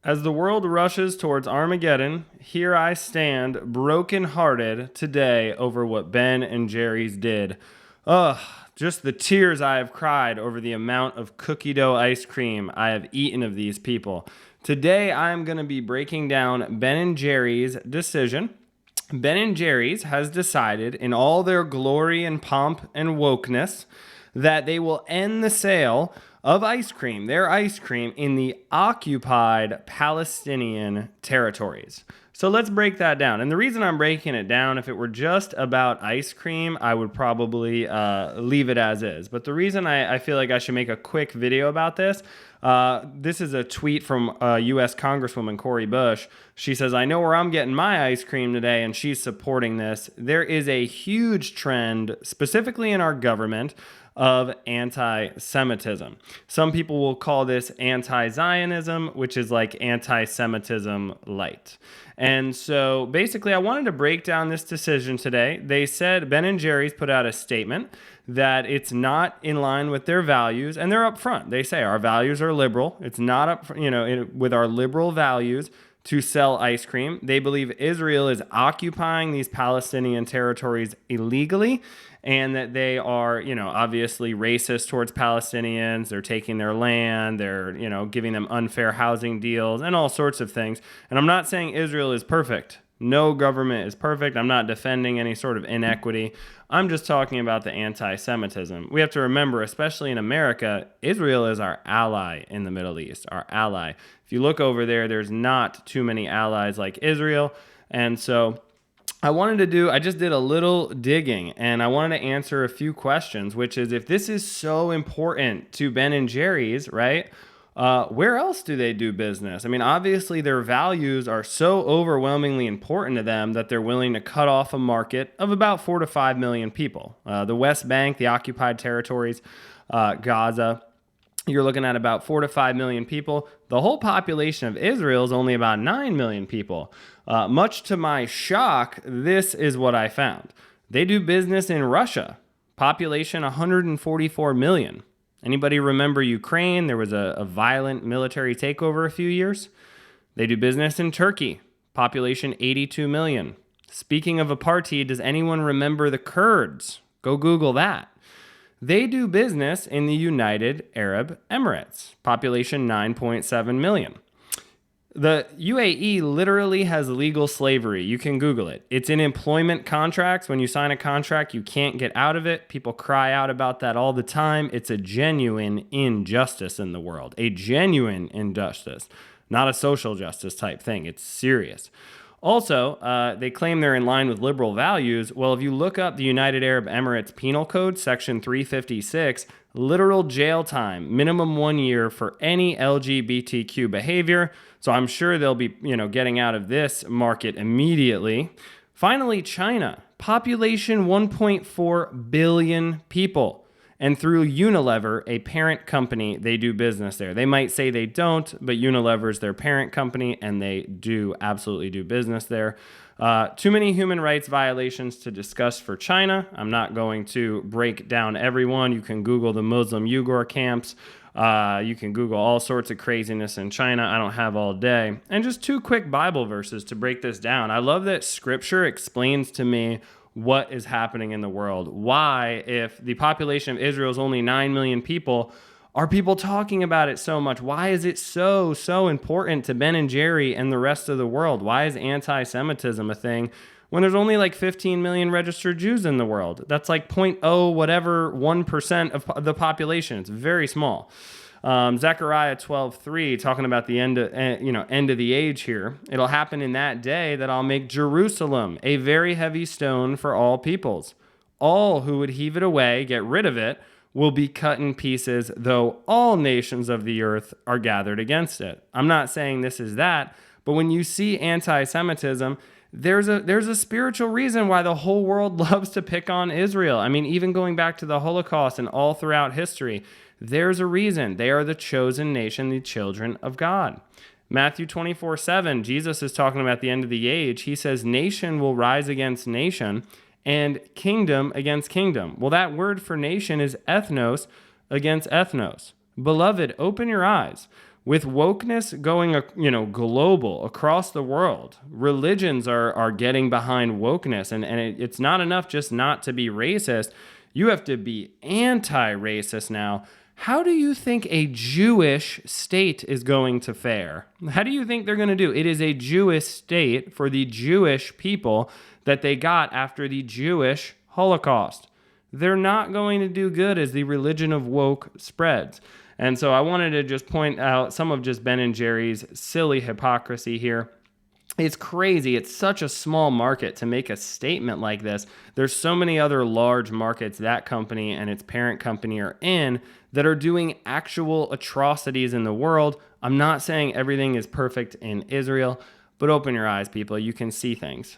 As the world rushes towards Armageddon, here I stand, broken-hearted today over what Ben and Jerry's did. Ugh, just the tears I have cried over the amount of cookie dough ice cream I have eaten of these people. Today I am going to be breaking down Ben and Jerry's decision. Ben and Jerry's has decided, in all their glory and pomp and wokeness, that they will end the sale of ice cream, their ice cream, in the occupied Palestinian territories. So let's break that down. And the reason I'm breaking it down, if it were just about ice cream, I would probably leave it as is. But the reason I feel like I should make a quick video about this, this is a tweet from U.S. Congresswoman Cori Bush. She says, "I know where I'm getting my ice cream today," and she's supporting this. There is a huge trend, specifically in our government, of anti-Semitism. Some people will call this anti-Zionism, which is like anti-Semitism light. And so basically I wanted to break down this decision today. They said, Ben and Jerry's put out a statement that it's not in line with their values, and they're upfront. They say our values are liberal. It's not up, with our liberal values to sell ice cream. They believe Israel is occupying these Palestinian territories illegally, and that they are, obviously racist towards Palestinians. They're taking their land. They're, giving them unfair housing deals and all sorts of things. And I'm not saying Israel is perfect. No government is perfect. I'm not defending any sort of inequity. I'm just talking about the anti-Semitism. We have to remember, especially in America, Israel is our ally in the Middle East, our ally. If you look over there, there's not too many allies like Israel. And so I just did a little digging, and I wanted to answer a few questions, which is, if this is so important to Ben and Jerry's, right? Where else do they do business? I mean, obviously their values are so overwhelmingly important to them that they're willing to cut off a market of about 4 to 5 million people. The West Bank, the occupied territories, Gaza, you're looking at about 4 to 5 million people. The whole population of Israel is only about 9 million people. Much to my shock, this is what I found. They do business in Russia, population 144 million. Anybody remember Ukraine? There was a violent military takeover a few years. They do business in Turkey, population 82 million. Speaking of apartheid, does anyone remember the Kurds? Go Google that. They do business in the United Arab Emirates, population 9.7 million. The UAE literally has legal slavery. You can Google it. It's in employment contracts. When you sign a contract, you can't get out of it. People cry out about that all the time. It's a genuine injustice in the world, a genuine injustice, not a social justice type thing. It's serious. Also, they claim they're in line with liberal values. Well, if you look up the United Arab Emirates Penal Code, Section 356, literal jail time, minimum 1 year for any LGBTQ behavior. So I'm sure they'll be, getting out of this market immediately. Finally, China, population 1.4 billion people. And through Unilever, a parent company, they do business there. They might say they don't, but Unilever is their parent company, and they do absolutely do business there. Too many human rights violations to discuss for China. I'm not going to break down everyone. You can Google the Muslim Uyghur camps. You can Google all sorts of craziness in China. I don't have all day. And just 2 quick Bible verses to break this down. I love that Scripture explains to me what is happening in the world. Why, if the population of Israel is only 9 million people, are people talking about it so much? Why is it so important to Ben and Jerry and the rest of the world? Why is anti-Semitism a thing when there's only like 15 million registered Jews in the world? That's like 0.0 whatever 1% of the population. It's very small. Zechariah 12:3, talking about the end of the age here. It'll happen in that day that I'll make Jerusalem a very heavy stone for all peoples. All who would heave it away, get rid of it, will be cut in pieces, though all nations of the earth are gathered against it. I'm not saying this is that, but when you see anti-Semitism, there's a spiritual reason why the whole world loves to pick on Israel. I mean, even going back to the Holocaust and all throughout history, there's a reason. They are the chosen nation, the children of God. Matthew 24:7, Jesus is talking about the end of the age. He says, nation will rise against nation and kingdom against kingdom. Well, that word for nation is ethnos against ethnos. Beloved, open your eyes. With wokeness going, global across the world, religions are getting behind wokeness, and it's not enough just not to be racist. You have to be anti-racist now. How do you think a Jewish state is going to fare? How do you think they're going to do? It is a Jewish state for the Jewish people that they got after the Jewish Holocaust. They're not going to do good as the religion of woke spreads. And so I wanted to just point out some of just Ben and Jerry's silly hypocrisy here. It's crazy. It's such a small market to make a statement like this. There's so many other large markets that company and its parent company are in that are doing actual atrocities in the world. I'm not saying everything is perfect in Israel, but open your eyes, people. You can see things.